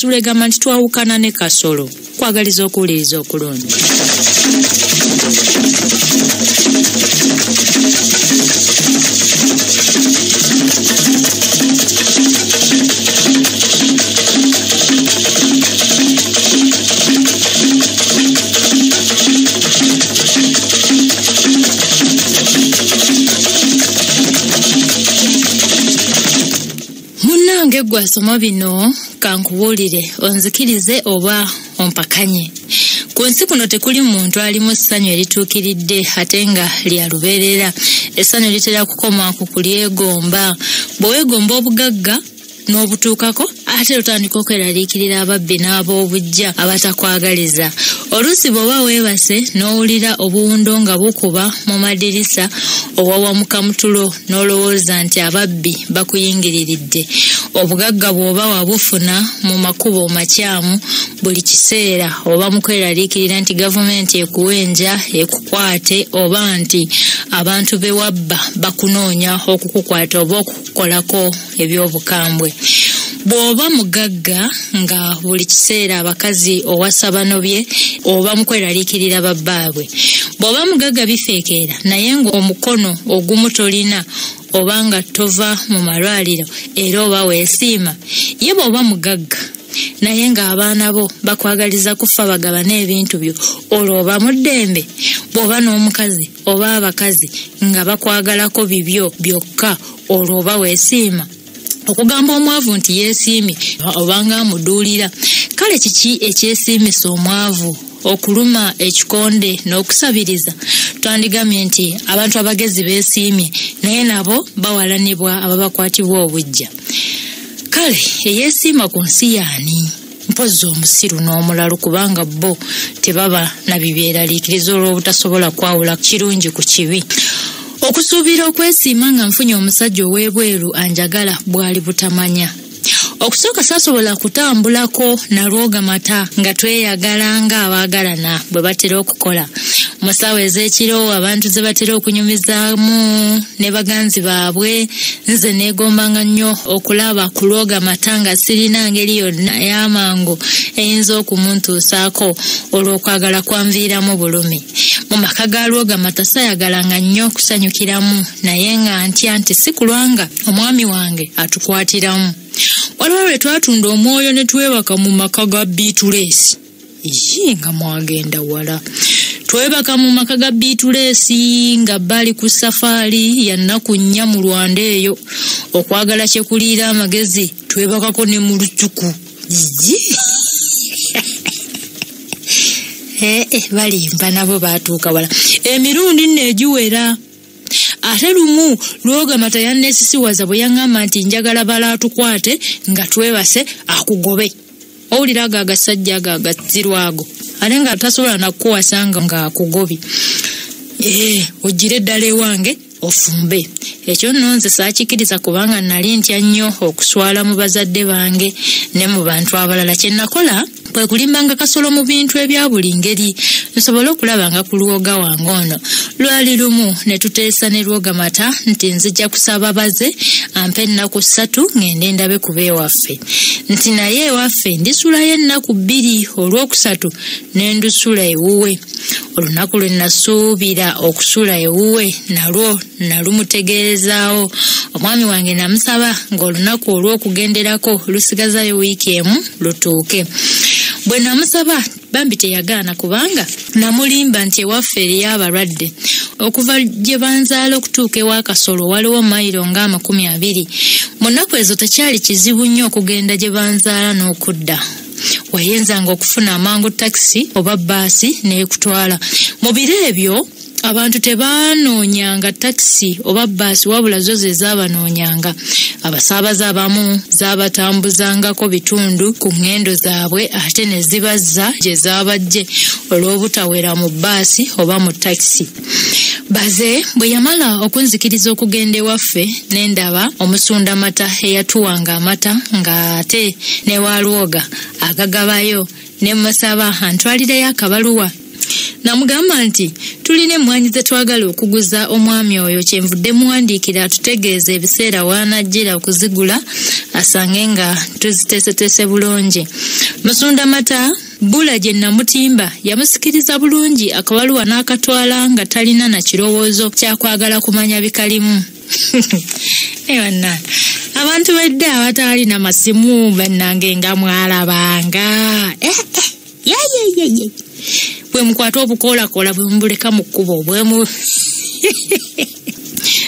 Kasolo egamba nti twawukana ne Kasolo. Kwagaliza okuwuliriza okulungi. Munange gwasoma bino kankubuulire onzikirize oba ompakanye. Ku nsi kuno tekuli muntu alimu essanyu erituukiridde ate nga lya lubeerera. Essanyu litera kukoma ku kulyegomba. Bw'oweegomba obugagga n'obutuukako ate otandika okweraliikirira ababbi n'ab'obujja abatakwagaliza. Oluusi bw'oba weebase n'owulira obuwundo nga bukuba mu madirisa owawamuka mutulo n'olowooza nti ababbi bakuyingiriridde. Obugagga bw'oba wabufuna mu makubo makyamu buli kiseera oba mu kweraliikirira nti gavumenti ekuwenja ekukwate oba nti abantu be wabba bakunoonya okukukwata oba okukolako eby'obukambwe. Bw'oba mugagga nga buli kiseera abakazi owasabano bye oba mu kweraliikirira babbaabwe. Bw'oba mugagga bifeekeera naye ng'omukono ogumu tolina obanga tova mu malwaliro era oba weesiima. Ye bw'oba mugagga naye ng'abaana bo bakwagaliza kufa bagabana ebintu byo olwo oba mu ddembe. Bw'oba n'omukazi oba abakazi nga bakwagalako bibyo byokka olwo oba weesiima. Okugamba omwavu nti yeesiimye obanga amuduulira. Kale kiki ekyesiimisa omwavu? Okuluma ekikonde n'okusabiriza. Twandigambye nti abantu abagezi beesiimye naye nabo bawalanibwa ababakwatibwa obujja. Kale eyeesiima ku nsi yaani? Mpozi omusiru n'omulalu kubanga bo tebaba na bibeeraliikirizo olw'obutasobola kwawula kirungi ku kibi. Okusuubira okwesiima nga nfunye omusajja ow'ebweru anjagala Bwali Butamanya. Okusooka saasobola kutambulako nalwoga mata nga tweyagala nga abaagalana bwe batera okukola. Mu ssaawa ez'ekiro abantu ze batera okunyumizaamu ne baganzi baabwe nze neegombanga nnyo okulaba ku lwoga mata nga sirina ngeri yonna y'amangu eyinza okumuntuusaako olw'okwagala kwanviiramu bulumi. Mu maka ga lwoga mata saayagalanga nnyo kusanyukiramu naye nga ntya nti si kulwanga omwami wange atukwatiramu. Waliwo lwe twatunda omwoyo ne twebaka mu maka ga Biituleesi. Nga mwagenda wala. Twebaka mu maka ga Biituleesi nga bali ku safaali ya nnaku nnya mu Lwanda eyo. Okwagala kye kuliira amagezi twebakako ne mu lutuku. Balimba nabo baatuuka wala. Emirundi neegiwera. Ate lumu lwoga mata yanneesisiwaza bwe yaŋŋamba nti njagala bala atukwate nga twebase akugobe. Owulira ago agasajja ago agazirwago ate nga tasobola nakuwasanga nga akugobi. Ogire eddala ewange ofumbe. Ekyo nno nze saakikiriza kubanga nali ntya nnyo okuswala mu bazadde bange ne mu bantu abalala. Kye nakola kwe kulimbanga Kasolo mu bintu ebya buli ngeri nsobole okulaba nga ku lwoga wange ono. Lwali lumu ne tuteesa ne lwoga mata nti nzija kusaba baze ampe ennaku 3 ngende ndabe kuba ewaffe. Nti naye ewaffe ndisulayo ennaku 2 olwokusatu ne ndusula ewuwe. Olunaku lwe nasuubira okusula ewuwe nalwo nalumutegeezaawo. Omwami wange namusaba ng'olunaku olw'okugenderako lusigazayo wiiki emu lutuuke. Bwe namusaba bambi teyagaana kubanga namulimba nti ewaffe eriyo abalwadde. Okuva gye banzaala okutuuka ewa Kasolo waliwo mayiro nga 20. Mu nnaku ezo tekyali kizibu nnyo okugenda gye banzaala n'okudda. Wayenzanga okufuna amangu takisi oba bbaasi n'ekutwala. Mu biro ebyo abantu tebaanoonyanga takisi oba bbaasi wabula zo ze zaabanoonyanga. Abasaabaze abamu zaabatambuzangako bitundu ku ngendo zaabwe ate ne zibazza gye zaabajje olw'obutawera mu bbaasi oba mu takisi. Baze bwe yamala okunzikiriza okugenda ewaffe ne ndaba omusunda mata eyatuwanga amata ng'ate ne walwoga agagabayo ne musaba antwalireyo akabaluwa. Namugamba nti tulina emmwanyi ze twagala okuguza omwami oyo kyenvudde muwandiikira atutegeeza ebiseera waanajjira okuzigula asange nga tuziteeseteese bulungi. Musunda mata Bula gye namutimba yamusikiriza bulungi akabaluwa n'akatwala nga talina na kirowoozo kyakwagala kumanya bikalimu. Ewana abantu bedda abataali na masimu bannange nga mwalabanga bwe mukwata obukoolakola bwe mubuleka mu kkubo bwemu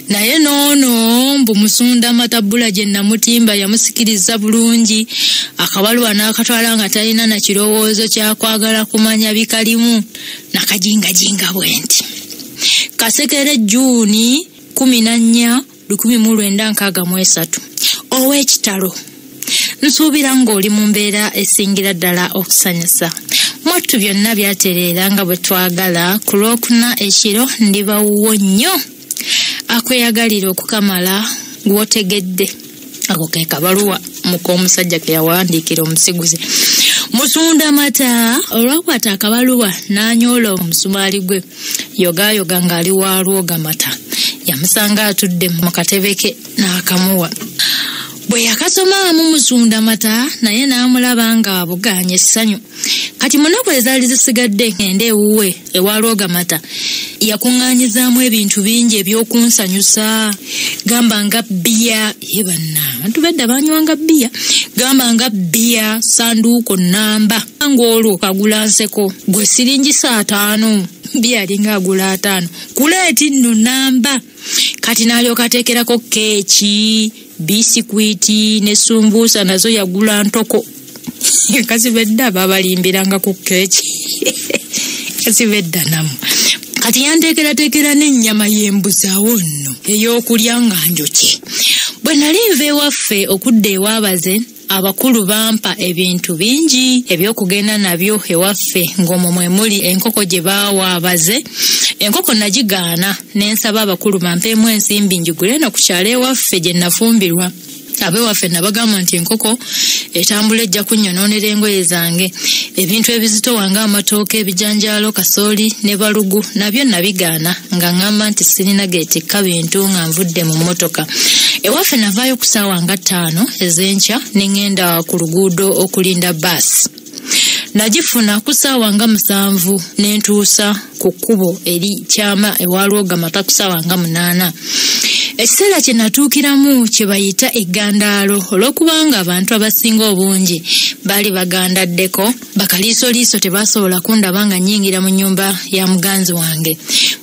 naye noono mbu Musunda mata Bula gye namutimba yamusikiriza bulungi akabaluwa n'akatwala nga talina na kirowoozo kyakwagala kumanya bikalimu nakajingajinga bwenti. Kasekere Juuni 14 1963 ow'ekitalo nsuubira ng'oli mu mbeera esingira ddala okusanyusa. Mwattu byonna byatereera nga bwe twagala ku Lwokuna ekiro ndibawuwo nnyo akweyagalira okukamala gw'otegedde. Ako ke kabaluwa muk'omusajja ke yawandiikira omusiguzi. Musunda mata olwakwata akabaluwa n'anyoola omusumaali gwe yogayoga ng'ali wa Lwoga mata yamusanga atudde mu katebe ke n'akamuwa. Bwe yakasoma mu Musunda mata naye n'amulaba nga abuganye essanyu. Kati mu nnaku ezaali zisigadde ngende ewuwe ewa Lwoga mata yakuŋŋaanyizaamu ebintu bingi eby'okunsanyusa. Gamba nga bbiya yebanna abantu bedda banywanga bbiya. Gamba nga bbiya sanduuko nnamba ng'olwo kagula nseko gwe siringi 5 bbiya alinga agula 5 kuleeti nno nnamba. Kati n'alyoka ateekerako keeki bisikwiti ne sumbuusa nazo yagula ntoko. Kasibedda babalimbiranga ku keeki kasibedda namu. Kati yanteekerateekera n'ennyama y'embuzi awo nno ey'okulya nga njoki. Bwe nali nva ewaffe okudda ewaabaze abakulu bampa ebintu bingi eby'okugenda nabyo ewaffe ng'omwo mwe muli enkoko gye baawaabaze. Enkoko nagigaana n'ensaba abakulu bampeemu ensimbi njigule na ku kyalo ewaffe gye nafumbirwa. Abewaffe nabagamba nti enkoko etambula ejja kunnyonoonera engoye zange. Ebintu ebizito wange amatooke ebijanjaalo kasooli ne balugu nabyo nabigaana nga ŋŋamba nti sirina geetikka bintu nga nvudde mu mmotoka. Ewaffe navaayo ku ssaawa nga 5 ez'enkya ne ŋŋenda ku luguudo okulinda baasi. Nagifuna ku ssaawa nga 7 ne ntuusa ku kkubo eri kyama ewa Lwoga mata ku ssaawa nga 8. Ekiseera kye natuukiramu kye bayita eggandaalo olw'okubanga abantu abasinga obungi baali bagandaddeko. Bakaliisoliiso tebasobola kundaba nga nnyingira mu nnyumba ya muganzi wange.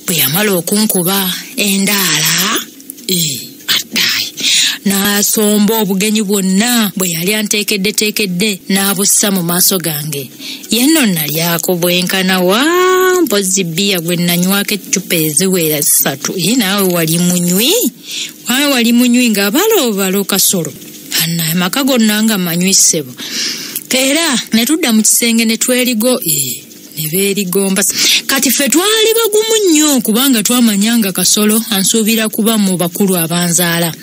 Bwe yamala okunkuba endaala addayi n'asomba obugenyi bwonna bwe yali anteekeddeteekedde n'abussa mu maaso gange. Yenno nalyako bwenkana mpozi bbiya gwe nanywako eccupa eziwera 3. Naawe wali munywi ng'abaloobalo kasolo anna amaka gonna nga manywisebo. Era ne tudda mu kisenge ne twerigo ne beerigomba. Kati ffe twali bagumu nnyo kubanga twamanyanga Kasolo ansuubira kuba mu bakulu abanzaala.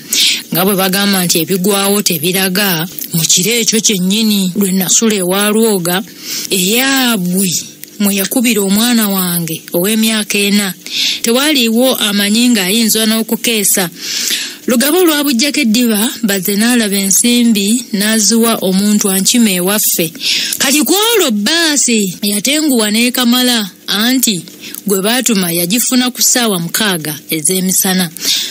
Nga bwe bagamba nti ebigwawo tebiraga, mu kiro ekyo kyennyini lwe nasula ewa Lwoga eyaabwe mwe yakubira omwana wange ow'emyaka 4 tewaliiwo amanyi ng'ayinza n'okukeesa. Lugabo lwabujjako eddiba bazze n'alaba ensimbi n'aziwa omuntu ankima ewaffe. Kati kwolwo bbaasi yatenguwa n'ekamala anti gwe baatuma yagifuna ku ssaawa 6 ez'emisana.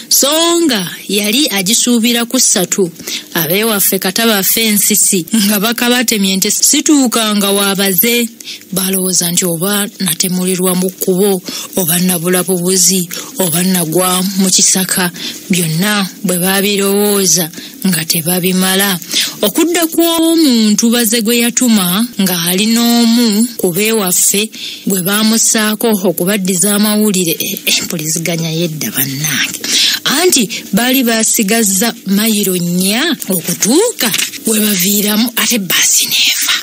So nga yali agisuubira ku 3. Abeewaffe katabaffe ensisi nga bakabatemye nti situukanga waabaze. Balowooza nti oba natemulirwa mu kkubo oba nabula bubuzi oba nagwa mu kisaka. Byonna bwe babirowooza nga tebabimala. Okudda kw'omuntu baze gwe yatuma nga ali n'omu ku beewaffe gwe baamussaako okubaddiza amawulire empuliziganya yedda bannange. Anti baali basigazza mayiro 4 okutuuka we baviiramu ate baasi neefa.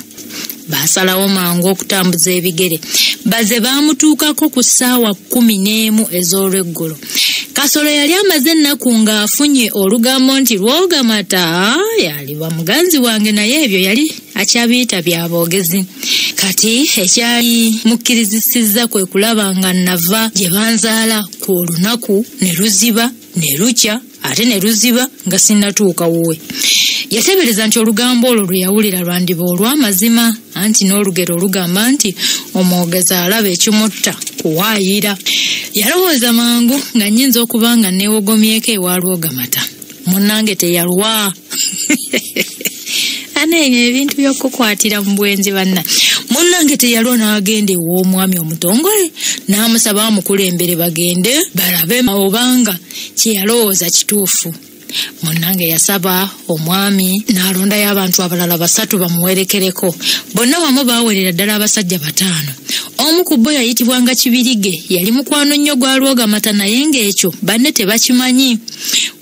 Baasalawo mangu okutambuza ebigere. Baze baamutuukako ku ssaawa 11 ez'olweggulo. Kasolo yali amaze ennaku ng'afunye olugambo nti Lwoga mata yali wa muganzi wange naye ebyo yali akyabiyita bya boogezi. Kati ekyali mukkirizisizza kwe kulaba nga nava gye banzaala ku olunaku ne luziba ne lukya ate ne luziba nga sinnatuuka wuwe. Yateebereza nti olugambo olwo lwe yawulira lwandiba olw'amazima, anti n'olugero olugamba nti omwogezi alaba ekimutta kuwaayira. Yalowooza mangu nga nnyinza okuba nga neewogomyeko ewa Lwogamata. Munnange teyalwa. Anenye ebintu by'okukwatira mu bwenzi banna. Munnange teyalwa n'agenda ew'omwami omutongole n'amusaba amukulembere bagende balabe obanga kye yalowooza kituufu. Munnange yasaba omwami n'alondayo abantu abalala 3 bamuwerekereko. Bonna wamu baawerera ddala abasajja 5. Omu ku bo yayitibwanga Kibirige, yali mukwano nnyo gwa Lwogamata naye ng'ekyo banne tebakimanyi.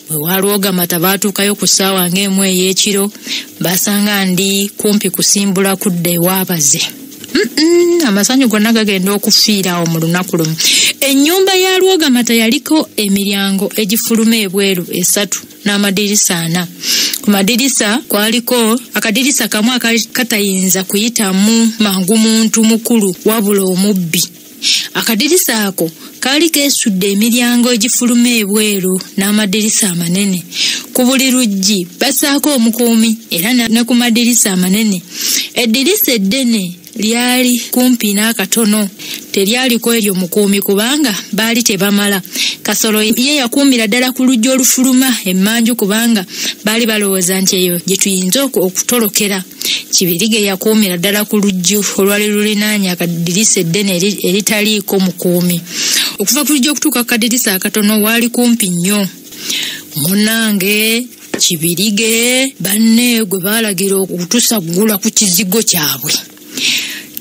Bwe wa Lwogamata baatuukayo ku ssaawa ng'emu ey'ekiro basanga ndi kumpi kusimbula kudda ewaabaze. Amasanyu gonna gagenda okufiira awo mu lunaku lumu. Ennyumba ya Lwogamata yaliko emiryango egifuluma ebweru 3 n'amadirisa 4. Ku madirisa kwaliko akadirisa kamu akatayinza kuyitamu mangu muntu mukulu wabula omubbi. Akadirisa ako kaali keesudde emiryango egifuluma ebweru n'amadirisa amanene. Ku buli luggi bassaako omukuumi era ne ku madirisa amanene. Eddirisa eddene lyali kumpi n'akatono, teryaliko eryo mukuumi kubanga baali tebamala. Kasolo ye yakuumira ddala ku luggi olufuluma emmanju kubanga baali balowooza nti eyo gye tuyinza okutolokera. Kibirige yakuumira ddala ku luggi olwali lulinaanya akadirisa eddene eritaliiko mukuumi. Okuva ku luggi okutuuka ku kadirisa akatono waali kumpi nnyo. Munnange Kibirige banne gwe baalagira okutusaggula ku kizigo kyabwe.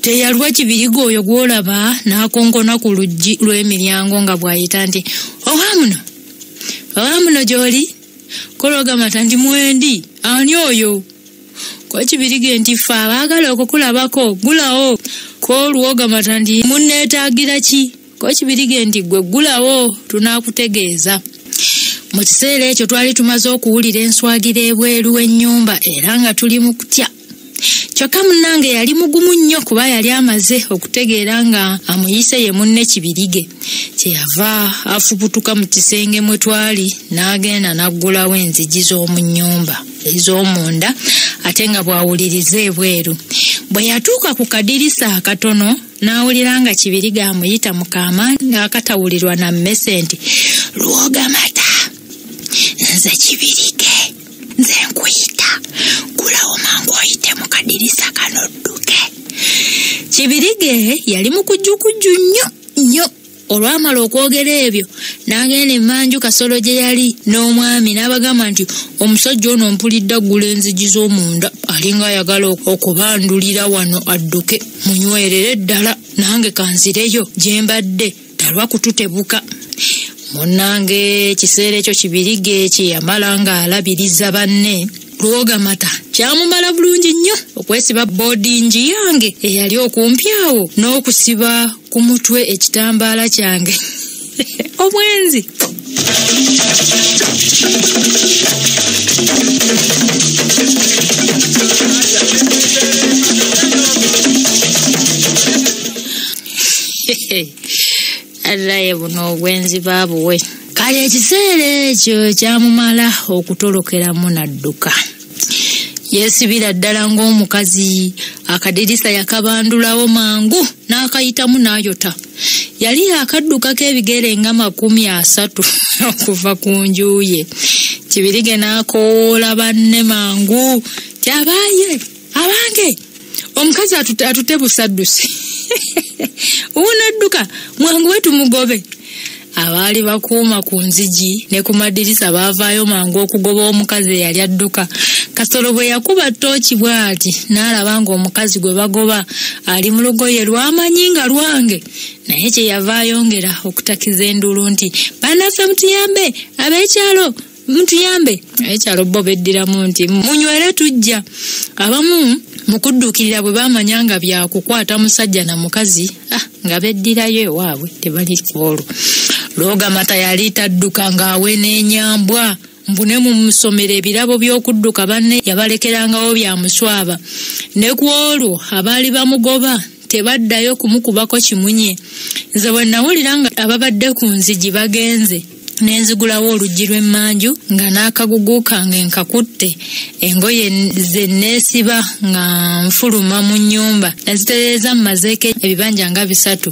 Teyalwa Kibirige oyo gw'olaba n'akonkona ku luggi lw'emiryango nga bw'ayita nti owaamuno gy'oli? Ko Lwogamata nti mwendi, ani oyo? Ko Kibirige nti ffe abaagala okukulabako gulawo. Ko Lwogamata nti munneetaagira ki? Ko Kibirige nti gwe gulawo tunaakutegeeza. Mu kiseera ekyo twali tumaze okuwulira enswagira ebweru w'ennyumba era nga tuli mu kutya. Kyokka munnange yali mugumu nnyo kuba yali amaze okutegeera nga amuyise ye munne Kibirige. Kyeyava afubutuka mu kisenge mwe twali n'agenda n'aggulawo enzigi z'omu nnyumba ez'omunda ate nga bw'awuliriza ebweru. Bwe yatuuka ku kadirisa akatono n'awulira nga Kibirige amuyita mu kaama ng'akatawulirwa na mmese nti Lwogamata, nze Kibirige, nze nkuyita, gulawo mangu oyite mu kadirisa kano dduke. Kibirige yali mu kujjukujju nnyo. Olwamala okwogera ebyo n'agenda emmanju Kasolo gye yali n'omwami n'abagamba nti omusajja ono mpulidde aggula enzigi z'omunda alinga ayagala okubandulira wano adduke munywerere ddala nange kanzireyo gye mbadde talwa kututebuka. Munnange ekiseera ekyo Kibirige kye yamala ng'alabiriza banne Lwogamata kyamumala bulungi nnyo okwesiba boodingi yange eyali okumpi awo n'okusiba ku mutwe ekitambaala kyange. Obwenzi. Alaye buno obwenzi baabuwe. Kale ekiseera ekyo kyamumala okutolokeramu n'adduka. Yeesibira ddala ng'omukazi, akadirisa yakabandulawo mangu n'akayitamu n'ayota. Yali akaddukako ebigere nga 30 okuva ku nju ye. Kibirige n'akoola banne mangu ti abange omukazi atute busaddusi. Unadduka mwangu wetu mugobe. Abaali bakuuma ku nzigi ne ku madirisa baavaayo mangu okugoba omukazi eyali adduka. Kasolo bwe yakuba ttooki bw'ati n'alaba ng'omukazi gwe bagoba ali mu lugoye lwamanyi nga lwange. Naye kye yava ayongera okutakiza enduulu nti bannaffe mutuyambe, ab'ekyalo mutuyambe. Ekyalo bo beddiramu nti munywere tujja. Abamu mu kudduukirira bwe baamanya nga byakukwata musajja na mukazi nga beddirayo ewaabwe tebali olwo. Lwogamata yali tadduka ng'awe n'enyambwa mbune mu musomero ebirabo by'okudduka banne yabalekerangawo bya muswaba ne ku olwo abaali bamugoba tebaddayo kumukubako kimunye. Nze bwe nawulira nga ababadde ku nzigi bagenze nenzigulawo oluggi lw'emmanju nga n'akagugu kange nkakutte, engoye ze neesiba nga nfuluma mu nnyumba nazitereeza mu mazeeke ebibanja nga 3.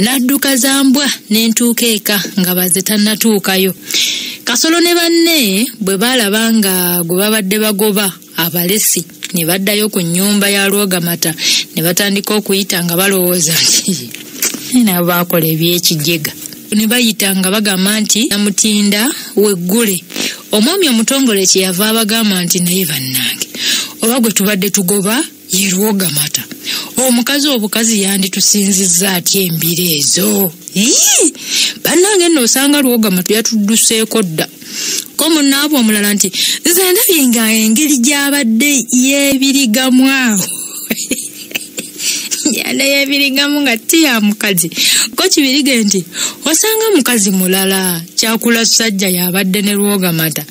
Nadduka za mbwa n'entuuka eka nga bazitannatuukayo. Kasolo ne banne bwe baalaba nga gwe babadde bagoba abalesi ne baddayo ku nnyumba ya Lwogamata ne batandika okuyita nga balowooza nti nabo baakola eby'ekijega. Ne bayita nga bagamba nti namutinda weggule. Omwami omutongole kyeyava abagamba nti naye bannange oba gwe tubadde tugoba ye Lwogamata, omukazi obukazi yanditusinzizza atya embiro ezo. Bannange nno osanga Lwogamata yatudduseeko dda. Ko munnaabwe omulala nti nze ndabye nga engeri gy'abadde yeebirigamu awo yanda yeebirigamu nga tiya mukazi. Ko Kibirige nti osanga mukazi mulala kyakula sajja yabadde ne Lwogamata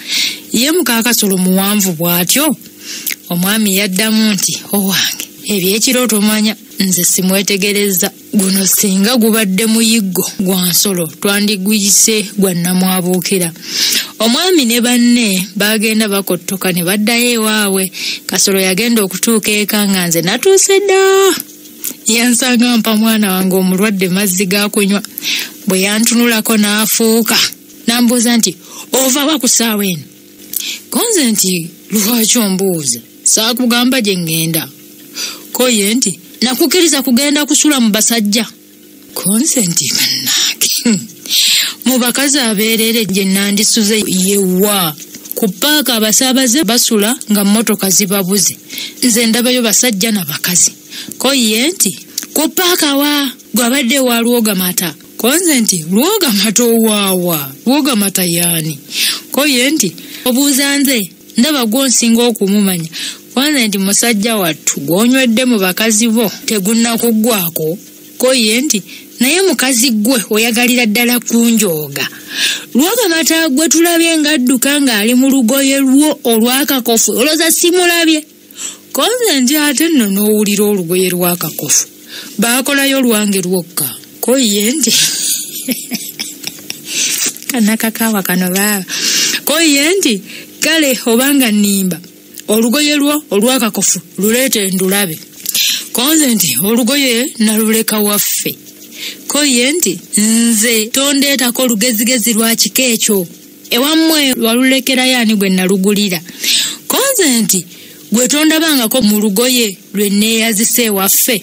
ye Nakakaawa muwanvu bw'atyo. Omwami yaddamu nti owange ebyekiro tomanya nze simwetegereza, guno singa gubadde muyiggo gwa nsolo twandiguyise gwa namwabuukira. Omwami ne banne bagenda bakottoka ne baddayo ewaabwe. Kasolo yagenda okutuuka eka nga nze natuuse dda. Yansanga mpa mwana wange omulwadde mazzi ga kunywa. Bwe yantunulako n'afuuka n'ambuuza nti ova wa ku ssaawa eno? Konze nti lwaki ombuuza? Saakugamba gye ngenda. Ko ye nti nakukkiriza kugenda kusula mu basajja. Konze nti bannange mu bakazi abeerere gye nandisuze yewa ku paaka abasaabaze basula nga mmotoka zibabuze. Nze ndabayo basajja na bakazi. Ko ye nti ku paaka wa gwabadde wa Lwogamata? Konze nti Lwogamata owaawa? Lwogamata yaani? Ko ye nti obuuza nze ndaba gw'onsinga okumumanya. Konze nti musajja wattu gw'onywedde mu bakazi bo tegunnakuggwako. Ko ye nti naye mukazi gwe oyagalira ddala kunjooga. Lwogamata gwe tulabye ng'adduka ng'ali mu lugoye lwo olwakakofu olowooza simulabye? Konze nti ate nno n'owulira olugoye lwakakofu baakolayo lwange lwokka. Ko ye nti Nakakaawa kano baaba. Ko ye nti kale obanga nnimba olugoye lwo olwakakofu luleete ndulabe. Konze nti olugoye naluleka waffe. Ko ye nti nze tondeetako lugezigezi lwa kika ekyo ewammwe walulekerayo ani gwe nalugulira. Konze nti gwe tondabangako mu lugoye lwe neeyazise ewaffe.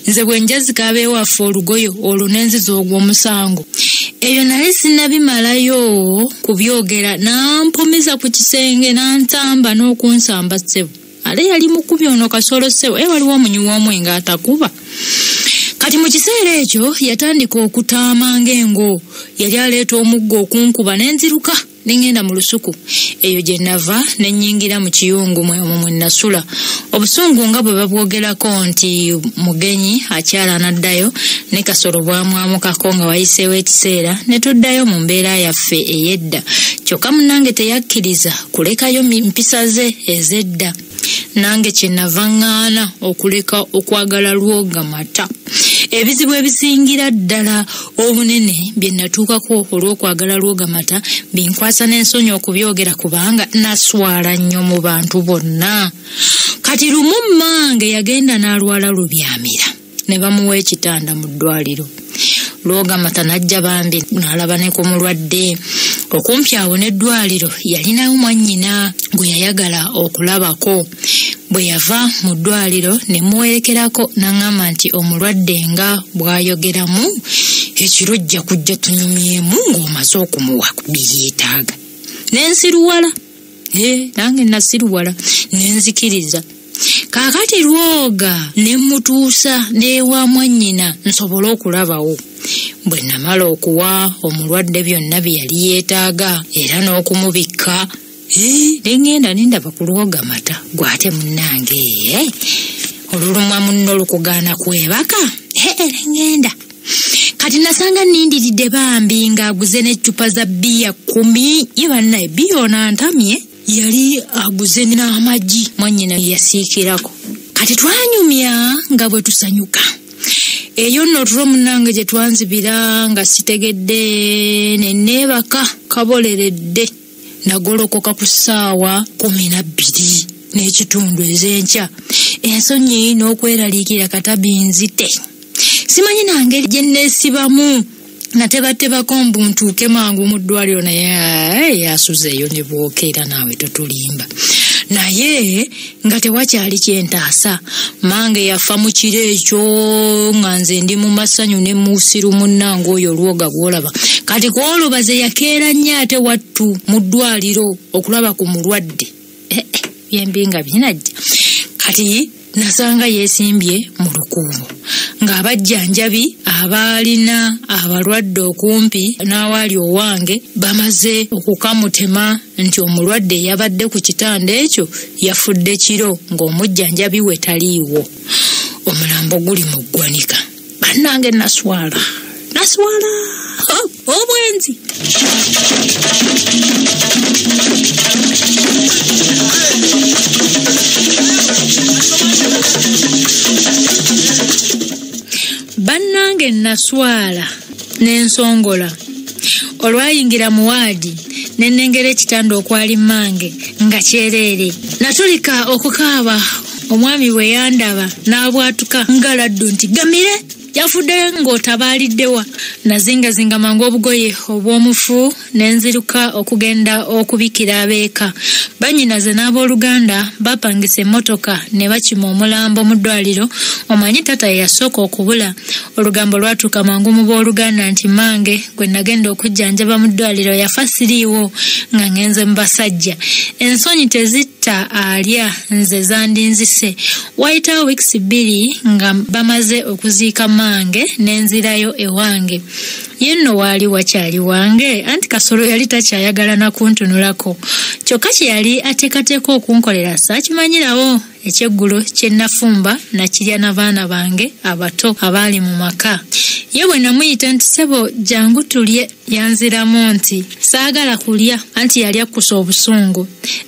Nze bwe njazika ab'ewaffe olugoye olwo nenziza ogw'omusango. Ebyo naye sinnabimalayo kubyogera n'ampumiza ku kisenge n'antamba n'okunsamba ssebo. Ale yali mukubi ono Kasolo ssebo waliwo omunywi w'omwenge atakuba. Kati mu kiseera ekyo yatandika okutaama ng'engo. Yali aleeta omuggo okunkuba n'enziruka nengenda mu lusuku. Eyo gye nava nennyingira mu kiyungu mwe nasula. Obusungu nga bwe babwogerako nti mugenyi akyala anaddayo ne Kasolo bwamwamukako nga wayiseewo ekiseera ne tuddayo mu mbeera yaffe ey'edda. Kyokka munnange teyakkiriza kulekayo mpisa ze ez'edda. Nange kyenava ŋŋaana okuleka okwagala Lwogamata. Ebizibu ebisingira ddala obunene bye natuukako olw'okwagala Lwogamata binkwasa n'ensonyi okubyogera kubanga naswala nnyo mu bantu bonna. Kati lumu mmange yagenda n'alwala lubyamira ne bamuwa ekitanda mu ddwaliro. Lwogamata najja bambi n'alaba ne ku mulwadde. Okumpi awo n'eddwaliro yalinayo mwannyina gwe yayagala okulabako. Bwe yava mu ddwaliro ne muwerekerako n'aŋŋamba nti omulwadde nga bw'ayogeramu ekiro jja kujja tunyumyemu ng'omaze okumuwa byeyeetaaga. Nensiruwala. Nange nasiruwala nenzikiriza. Kaakati Lwoga ne mutuusa n'ewa mwannyina nsobole okulabawo. Bwe namala okuwa omulwadde byonna bye yali yeetaaga era n'okumubikka nengenda nendaba ku Lwogamata gwate munnange olulumwa munno lukugaana kwebaka nengenda. kati nasanga nindiridde bambi ng'aguze n'eccupa za bbiya 10 ye bannaye bbiya ono antamye yali aguze n'amagi mwannyina yasiikirako kati twanyumya nga bwe tusanyuka eyo nno tulo munnange gye twanzibira nga sitegedde ne neebaka kaboleredde nagolokoka ku ssaawa 12 n'ekitundu ez'enkya ensonyi n'okweraliikira katabi nzite simanyi nange gye neesibamu natebatebako mbu ntuuke mangu mu ddwaliro naye yasuzeeyo ne bwokera naawe totulimba naye nga tewakyali kyentaasa mange yafa mu kiro ekyo nga nze ndi mu masanyu ne muusiru munnange oyo olwoga gwolaba kati kwolubaze yakeera nnyo ate wattu mu ddwaliro okulaba ku mulwadde byembi nga binajja kati nasanga yeesimbye mu lukuubo ng'abajjanjabi abaalina abalwadde okumpi n'awaali owange bamaze okukamutema nti omulwadde yabadde ku kitanda ekyo yafudde kiro ng'omujjanjabi we taliiwo omulambo guli mu ggwanika bannange naswala obwenzi bannange naswala n'ensongola olwayingira mu waadi nennengera ekitanda okwali mange nga kyereere natulika okukaaba omwami bwe yandaba n'abwatuka ngaladdu nti gamire yafudde ng'otabaaliddewa nazingazinga mangu obugoye obw'omufu nenziruka okugenda okubikira abeeka bannyinaze n'abooluganda bapangisa emmotoka ne bakima omulambo mu ddwaliro omanyi tata ye yasooka okubula olugambo lwatuuka mangu mu booluganda nti mange gwe nagenda okujjanjaba mu ddwaliro yafa siriiwo nga ngenze mu basajja ensonyi tezitta alya nze zandinzise wayitawo wiikisi 2 nga bamaze okuziika mange nenzirayo ewange yenno waali wakyali wange anti Kasolo yali takyayagala nakuntunulako kyokka kye yali ateekateeka okunkolera saakimanyirawo ekyeggulo kye nafumba nakirya n'abaana bange abato abaali mu maka ye bwe namuyita nti sebo jangu tulye yanziramu nti saagala kulya anti yali akkusa obusungu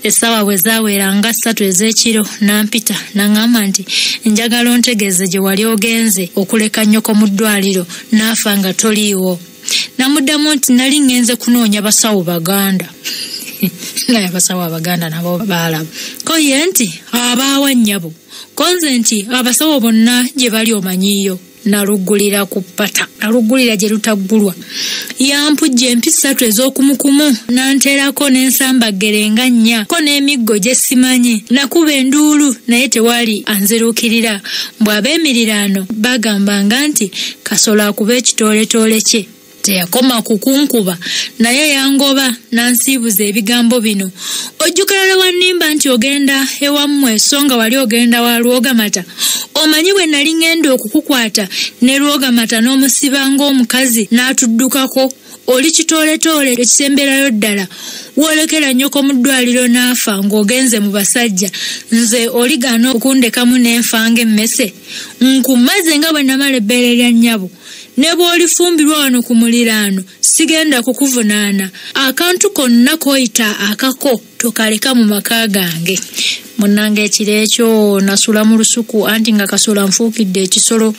essaawa bwe zaawera nga 3 ez'ekiro nampita naŋŋamba nti njagala ontegeeze gye wali ogenze okuleka nnyoko mu ddwaliro n'afa nga toliiwo namuddamu nti nali ngenze kunoonya basawo baganda naye abasawo abaganda nabo baalaba ko ye nti abaawa nnyabo konze nti abasawo bonna gye bali omanyiiyo naluggulira ku ppata naluggulira gye lutaggulwa yampujja empisa 3 ez'okumukumu nanteerako n'ensambagerenga 4 ko n'emiggo gye simanyi nakuba enduulu naye tewaali anziruukirira mbw ab'emiriraano bagambanga nti Kasolo akuba ekitooletoole kye teyakoma kukunkuba naye yangoba nansiibuza ebigambo bino ojjukira lwe wannimba nti ogenda ewammwe so nga wali ogenda wa Lwogamata omanyi bwe nali ngenda okukukwata ne Lwogamata n'omusiba ng'omukazi n'atuddukako oli kitooletole ekisemberayo ddala woolekera nnyoko mu ddwaliro n'afa ng'ogenze mu basajja nze oligaana okundekamu n'enfanga emmese nkumaze nga bwe namala ebbeere lya nnyabo ne bw'olifumbirwa wano ku muliraano sigenda kukuvunaana akantu konna koyita akako tokaleka mu maka gange munnange ekiro ekyo nasula mu lusuku anti nga Kasolo nfuukidde ekisolo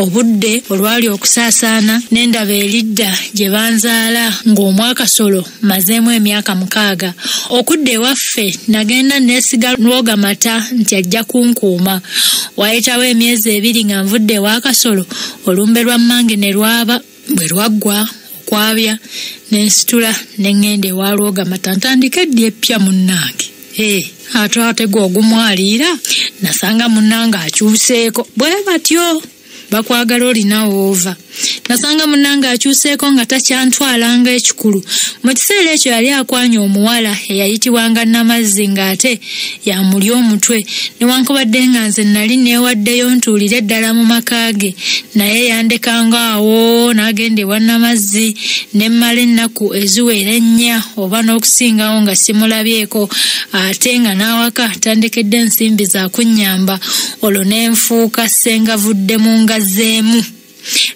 obudde olwali okusaasaana n'endaba eridda gye banzaala ng'omwa Kasolo mazeemu emyaka 6 okudda ewaffe nagenda neesiga Lwogamata nti ajja kunkuuma wayitawo emyezi 2 nga nvudde ewa Kasolo olumbe lwa mmange ne lwaba bwe lwaggwa okwabya nensitula neŋŋenda ewa Lwogamata ntandika eddi epya munnange ate gwe ogumwaliira nasanga munnange akyuseeko bwe batyo bakwagala olina woova nasanga munnange akyuseeko nga takyantwalanga ekikulu mu kiseera ekyo yali akwanya omuwala eyayitibwanga Namazzi ng'ate yamuli omutwe newankubadde nga nze nali neewaddeyo ntuulire ddala mu maka ge naye yandekanga awo n'agenda ewa Namazzi nemmala ennaku eziwera 4 oba n'okusingawo nga simulabyeko ate nga n'awaka tandekedde ensimbi za kunnyamba olwo n'enfuuka ssengavuddemu ngazzeemu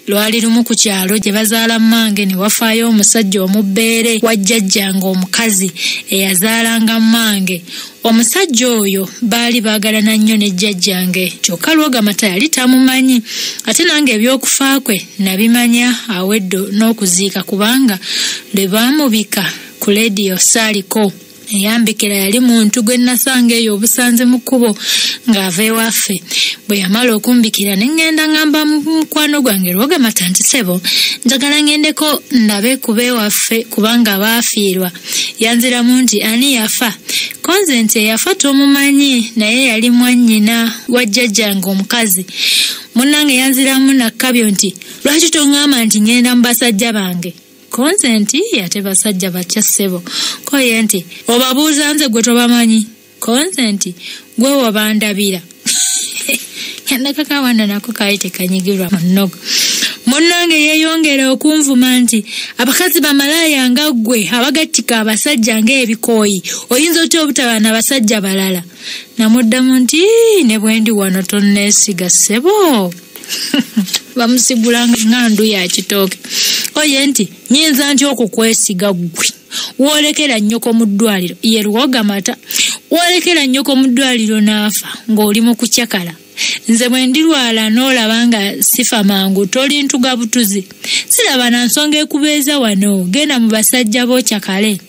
Lwali lumu ku kyalo gye bazaala mmange ne wafaayo omusajja omubbeere wa jjajjange omukazi eyazaalanga mmange. Omusajja oyo baali baagalana nnyo ne jjajjange, kyokka Lwogamata yali tamumanyi. Ate nange ebyokufa kwe nabimanya aweddo n'okuziika kubanga lwe baamubika ku leediyo saaliko. Eyambikira yali muntu gwe nasanga eyo obusanze mu kkubo ng'ava ewaffe. Bwe yamala okumbikira ne ŋŋenda ŋŋamba mukwano gwange Lwogamata nti ssebo njagala ŋŋendeko ndabe kuba ewaffe kubanga baafiirwa. Yanziramu nti ani yafa? Konze nti eyafa tomumanyi naye yali mwannyina wa jjajjange omukazi. Munnange yanziramu nakkabyo nti lwaki toŋŋamba nti ŋŋenda mu basajja bange? Konze nti ate basajja batya ssebo? Koye nti obabuuza nze gwe tobamanyi? Konze nti gwe wabandabira. Nakakaawa nako kaali tekanyigirwa mu nnogo. Munnange yeeyongera okunvuma nti abakazi bamalaaya nga ggwe abagattika abasajja ng'ebikooyi oyinza otya obutaba n'abasajja balala? Namuddamu nti ne bwe ndi wano tonneesiga ssebo. Bamusigula nga ndu ya kitooke. Oye nti nyinza nti okukwesiga ggwe woolekera nnyoko mu ddwaliro ye Lwogamata woolekera nnyoko mu ddwaliro n'afa ng'oli mu kucyakala. Nze bwe ndirwala n'olaba nga sifa mangu toli ntuga butuzi. Siraba na nsonga ekubeeza wano, genda mu basajja b'okyakale.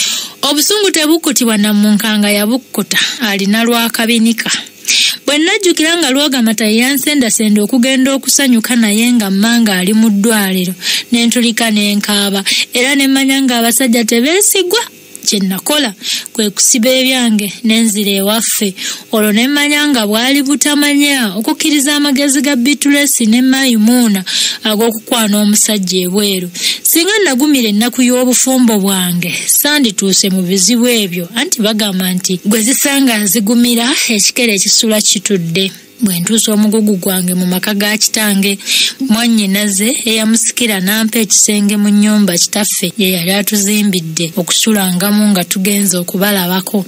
Obusungu tebukutibwa na munkanga yabukkuta alina lwakabinika. Bwe najjukira nga Lwogamata yansendasenda okugenda okusanyuka naye nga mmanga ali mu ddwaliro ne ntulika ne nkaaba era ne mmanya nga abasajja tebeesigwa. Kye nakola kwe kusiba ebyange n'enzira ewaffe. Olwo ne mmanya nga Bwali Butamanya okukkiriza amagezi ga Bitulesi ne Mayimuuna ag'okukwana omusajja ebweru. Singa nagumira ennaku y'obufumbo bwange sandituuse mu bizibu ebyo, anti bagamba nti gwe zisanga zigumira ekikere ekisula kitudde. Bwe ntuusa omugugu gwange mu maka ga kitange, mwannyinaze eyamusikira n'ampa ekisenge mu nnyumba kitaffe ye yali atuzimbidde okusulangamu nga tugenze okubalabako.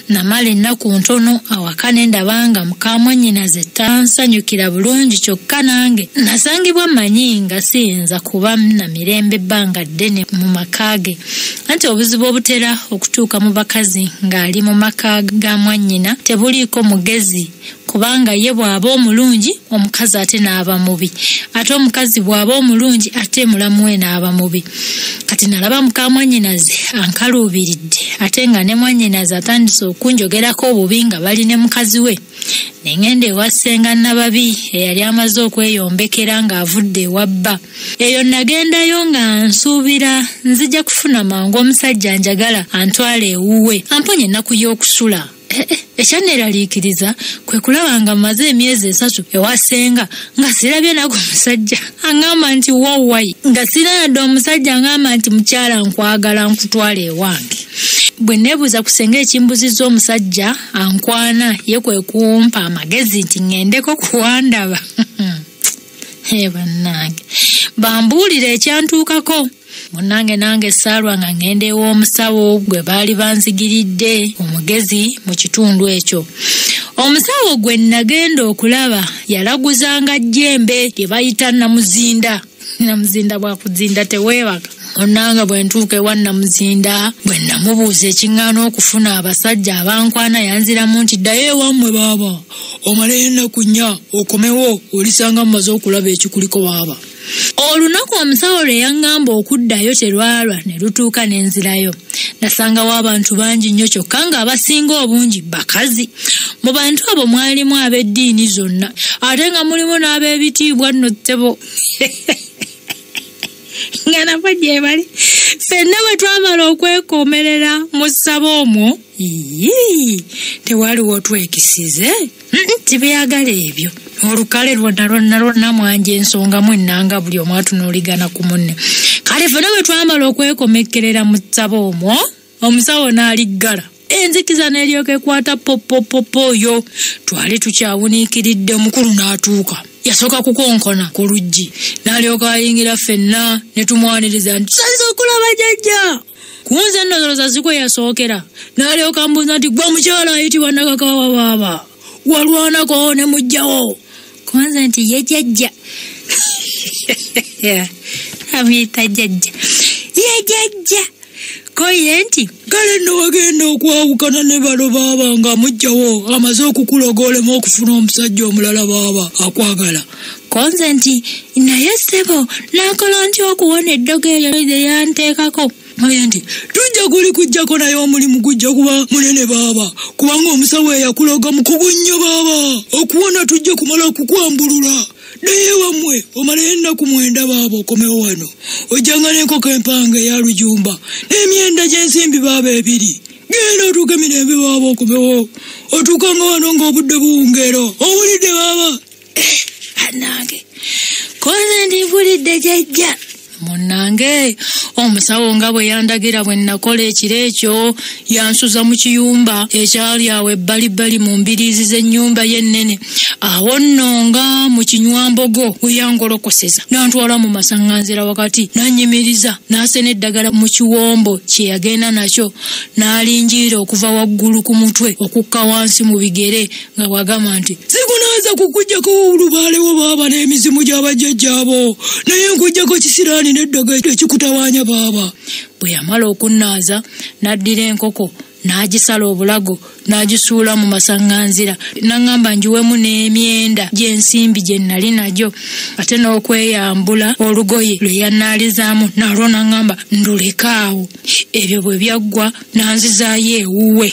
Namala ennaku ntono awaka ne ndaba nga muka mwannyinaze tansanyukira bulungi, kyokka nange nasangibwa mmanyi nga siyinza kuba na mirembe ebbanga ddene mu maka ge. Anti obuzibu obutera okutuuka mu bakazi ng'ali mu maka ga mwannyina tebuliiko mugezi, kubanga ye bw'aba omulungi omukazi ate n'aba mubi, ate omukazi bw'aba omulungi ate mulamu we n'aba mubi. Kati nalaba muka mwannyinaze ankaluubiridde ate nga ne mwannyinaze atandise okunjogerako obubi nga bali ne mukazi we. Ne ŋŋenda ewa ssenga Nababi eyali amaze okweyombekera ng'avudde ewa bba. Eyo nagendayo nga nsuubira nzija kufuna mangu omusajja njagala antwala ewuwe amponya ennaku y'okusula. Ekyanneeraliikiriza kwe kulaba nga mmaze emyezi 3 ewa ssenga nga sirabye nago omusajja aŋŋamba nti wawai, nga siranadde omusajja aŋŋamba nti mukyala nkwagala nkutwala ewange. Bwe neebuuza ku ssenga ekimbuzizza omusajja ankwana ye kwe kumpa amagezi nti ŋŋendeko kuwandaba. Bannange bambuulire ekyantuukako. Munnange nange saalwa nga ŋŋenda ew'omusawo gwe baali banzigiridde omugezi mu kitundu ekyo. Omusawo gwe nagenda okulaba yalaguzanga jjembe lye bayita namuzinda. Namuzinda bwakuzinda teweebaka. Munnange bwe ntuuka ewa namuzinda bwe namubuuza ekiŋŋaana okufuna abasajja abankwana yanziramu nti ddayo ewammwe baaba omaleyo ennaku 4 okomewo olisanga mmaze okulaba ekikuliko baaba. Olunaku omusawo lwe yaŋŋamba okuddayo terwalwa ne lutuuka n'enzirayo. Nasangawo abantu bangi nnyo kyokka ng'abasinga obungi bakazi. Mu bantu abo mwalimu ab'eddiini zonna ate nga mulimu n'ab'ebitiibwa nno ttebo. Nga nabo gye bali. Ffenna bwe twamala okwekoomerera mu ssabo omwo tewaliwo twekisize. Tibyagala ebyo. Olukale lwonna mwanje ensonga mwennanga buli omu atunuuligana ku munne. Kale ffenna bwe twamala okwekomekkerera mu ssabo omwo omusawo n'aliggala. Enzikiza n'eryoka ekwata popopopo oyo. Twali tukyawuniikiridde omukulu n'atuuka. Yasooka kukonkona ku luggi n'alyoka ayingira ffenna ne tumwaniriza nti tusaze okulaba jjajja. Kunze nno zikwe yasookera n'alyoka mbuuza nti gwe mukyala ayitibwa Nakakaawa baaba walwanako ne mujjawo. Kunze nti ye jjajja. amuyita jjajja ye jjajja koyenti kale nno wagenda okwawukana ne balo baaba nga mujjawo amaze okukuloga olema okufuna omusajja omulala baaba akwagala. Konze nti naye ssebo nakola nti okuwona eddogo eryo lye yanteekako. Oye nti tujja guli kujjako naye omulimu gujja kuba munene baaba kubanga omusawo eyakuloga mukugu nnyo baaba okuwona tujja kumala kukwambulula. Naye wamwe omalayo ennaku 9 baaba okomewo wano ojjanga n'enkoko empanga eya lujumba n'emyenda gy'ensimbi baaba 2 genda otuuke mirembe baaba okomewo otuukanga wano ng'obudde buwungeero owulidde baaba. Anange koze ndivulidde jjajja munnange omusawo nga bwe yandagira bwe nakola ekiro ekyo yansuza mu kiyumba ekyali awo ebbalibbali mu mbiriizi z'ennyumba y'ennene awo nno nga mu kinywambogo we yangolokoseza n'antwala mu masaŋŋanzira wakati n'annyimiriza n'asena eddagala mu kiwombo kye yagenda nakyo n'alingiira okuva waggulu ku mutwe okukka wansi mu bigere nga bw'agamba nti sikunaaza kukujjako olubaalewo baaba n'emizimu gy'abajjajjaabo naye nkujjako kisiraani n'eddogo ekikutawaanya baaba. Bwe yamala okunnaaza n'addira enkoko n'agisala obulago n'agisuula mu masaŋŋanzira n'aŋŋamba njiwemu n'emyenda gy'ensimbi gye nali nagyo ate n'okweyambula olugoye lwe yannaalizaamu nalwo n'aŋŋamba ndulekaawo. Ebyo bwe byaggwa n'anzizaayo ewuwe.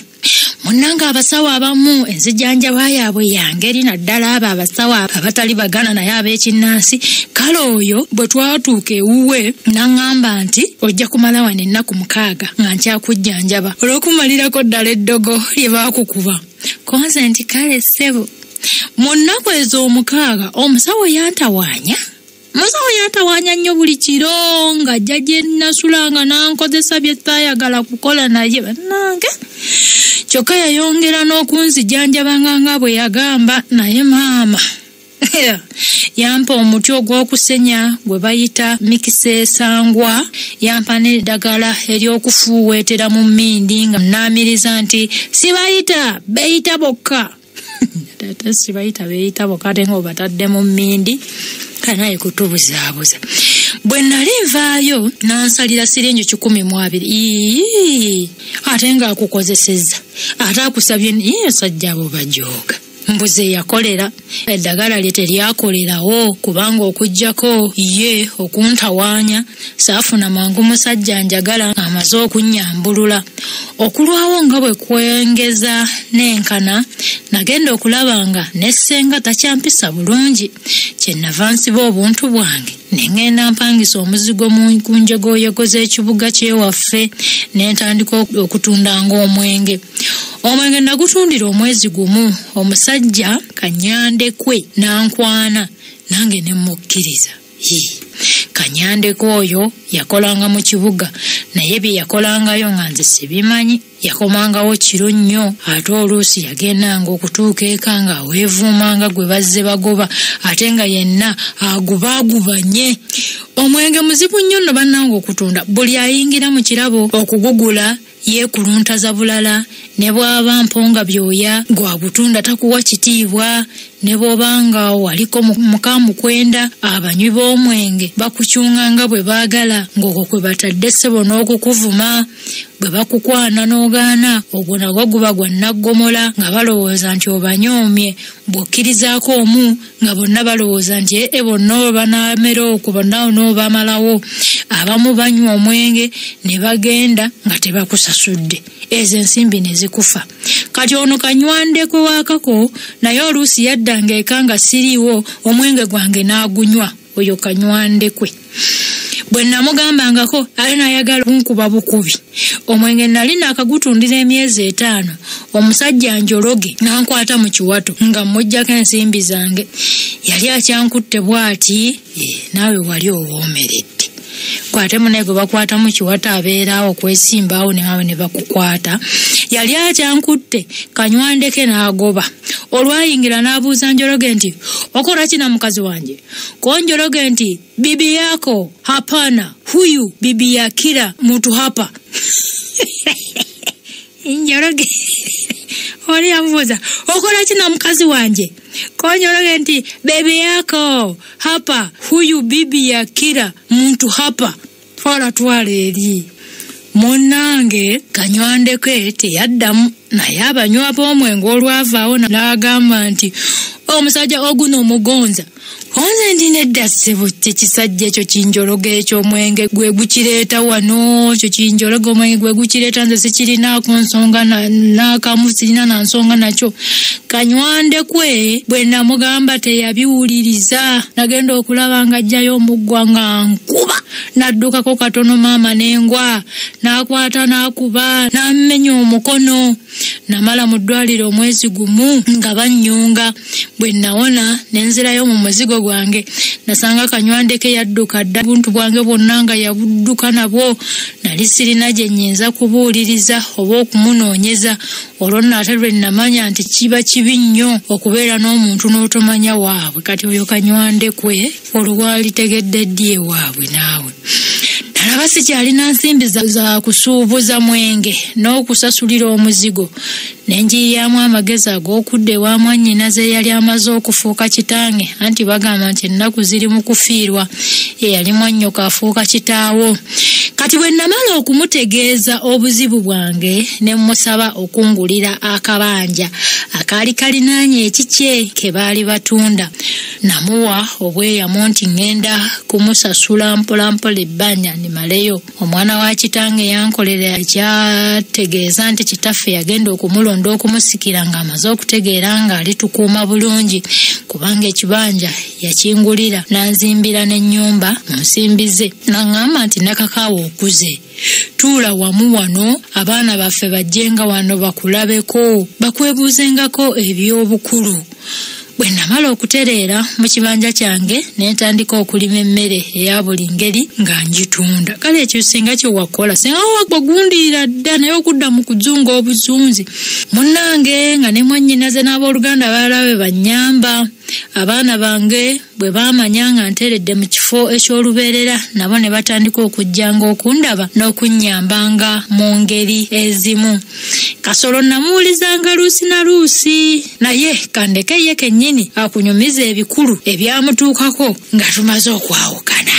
Munnanga abasawo abamu enzijanjaba yaabwe yangeri naddala abo abasawo abatali bagana naye ab'ekinnansi. Kale oyo bwe twatuuka ewuwe n'aŋŋamba nti ojja kumala wano ennaku 6 nga nkyakujjanjaba olw'okumalirako ddala eddogo lye baakukuba. Konze nti kale ssebo mu nnaku ezo 6 omusawo yantawaanya. Musawo yantawaanya nnyo buli kiro ng'ajja gye nasulanga n'ankozesa bye taayagala kukola naye bannange. Kyokka yayongera n'okunzijanjabanga nga bwe yagamba naye maama yampa omuti ogw'okusenya gwe bayita mikiseesangwa yampa n'eddagala ery'okufuuweetera mu mmindi nga naamiriza nti sibayita beeyita bokka. Taata sibayita beeyita bokka ate nga obatadde mu mmindi kanaye kutubuzaabuza. Bwe nali nvaayo n'ansalira siringi 12 ate nga akukozesezza ate akusabye sajja abo bajooga. Mbuze yakolera eddagala lye teryakolerawo kubanga okujjako ye okuntawaanya saafuna mangu musajja njagala amaze okunnyambulula. Okulwawo nga bwe kwengeza n'enkana nagenda okulaba nga nessenga takyampisa bulungi kyenava nsiba obuntu bwange nengenda mpangisa omuzigo ku njogoyogo z'ekibuga kyewaffe n'entandika okutundanga omwenge. Omwenge nagutundira omwezi gumu omusajja Kanyandekwe nankwana nange ne mukkiriza. Kanyandekwe oyo yakolanga mu kibuga naye bye yakolangayo nga nze sibimanyi. Yakomangawo kiro nnyo ate oluusi yagendanga okutuuka eka nga weevuumanga gwe bazze bagoba ate nga yenna agubaagubanye. Omwenge muzibu nnyo nno bannange okutunda. Buli ayingira mu kirabo okugugula yeekuluntaza bulala ne bw'aba mponga byoya gwagutunda takuwa kitiibwa ne bw'obanga waliko mukamukwenda abanywi b'omwenge bakukyunganga bwe baagala ng'okwo kwe batadde ssebo n'okukuvuma. Bwe bakukwana n'ogaana ogwo nagwo guba gwa naggomola nga balowooza nti obanyoomye. Bw'okkirizaako omu nga bonna balowooza nti bonna banaamera okwo bonna n'obamalawo. Abamu banywa omwenge ne bagenda nga tebakusasudde ezo ensimbi ne zikufa. Kati ono Kanywandekwe waakako naye oluusi yaddanga eka nga siriiwo omwenge gwange n'agunywa oyo Kanywandekwe. Bwe namugambangako ale n'ayagala kunkuba bukubi. Omwenge nali naakagutundira emyezi 5 omusajja njologe n'ankwata mu kiwato nga mmuggyako ensimbi zange. Yali akyankutte bw'ati naawe wali owoomeredde. Kwate munne gwe bakwata mu kiwato abeeraawo okwesimbawo ne bakukwata. Yali akyankutte Kanywandeke n'agoba. Olwayingira n'abuuza Njologe nti okola kina mukazi wange? Ko Njologe nti bibi yako. Hapana, huyu bibi ya kila mtu hapa. Njologe oli amubuuza okola kina mukazi wange? Konyologe nti bebe yako hapa, huyu bibi ya kila mtu hapa, twala eri. Munange kanywande ke teyaddamu naye abanywa b'omwenge olwavaawo n'agamba nti omusajja oguno omugonza onze ndi nedda ssebo tekisajja ekyo kinjologa eky'omwenge gwe gukireeta wano, ekyo kinjologa omwenge gwe gukireeta nze sikirinaako nsonga n'akamu sirina na nsonga nakyo. Kanywande kwe bwe namugamba teyabiwuliriza, nagenda okulaba nga ajjayo omuggwa nga nkuba, naddukako katono maama n'engwa, n'akwata n'akuba n'ammenya omukono. Namala mu ddwaliro omwezi gumu nga bannyunga. Bwe nawona nenzirayo mu muzigo gwange, nasanga kanywande ke yadduka dda, buntu bwange bwonna nga yabudduka nabwo. Nali sirina gye nnyinza kubuuliriza oba okumunoonyeza. Olwo nate lwe namanya nti kiba kibi nnyo okubeera n'omuntu n'otomanya waabwe. Kati oyo kanywande kwe olwalitegedde ddi ewaabwe naawe. Nalaba sikyalina nsimbi za kusuubuza mwenge n'okusasulira omuzigo. Nenjiyamu amagezi ag'okudda ewa mwannyinaze eyali amaze okufuuka kitange, anti bagamba nti ennaku ziri mu kufiirwa, eyali mwannyoko afuuka kitaawo. Kati bwe namala okumutegeeza obuzibu bwange ne mmusaba okungulira akabanja akaali kalinaanye ekikye ke baali batunda. Namuwa obweyamu nti ngenda kumusasula mpolampola ebbanja nimaleyo. Omwana wa kitange yankolera ekyategeeza nti kitaffe yagenda okumulonda okumusikira ng'amaze okutegeera nga alitukuuma bulungi, kubanga ekibanja yakingulira n'anzimbira n'ennyumba mu nsimbi ze. N'aŋŋamba nti Nakakaawa okuze, tuula wamu wano, abaana baffe bajjenga wano bakulabeko, bakwebuuzengako eby'obukulu. Bwe namala okutereera mu kibanja kyange ne ntandika okulima emmere eya buli ngeri nga ngitunda. Kale ekyo singa kye wakola, singa wagundira dda naye okudda mu kuzunga obuzunzi. Munnange nga ne mwannyinaze n'abooluganda balala be bannyamba. Abaana bange bwe baamanya nga nteredde mu kifo eky'olubeerera, nabo ne batandika okujjanga okundaba n'okunnyambanga mu ngeri ezimu. Kasolo namuwulizanga luusi na luusi, naye kandeke ye kennyini akunyumiza ebikulu ebyamutuukako nga tumaze okwawukana.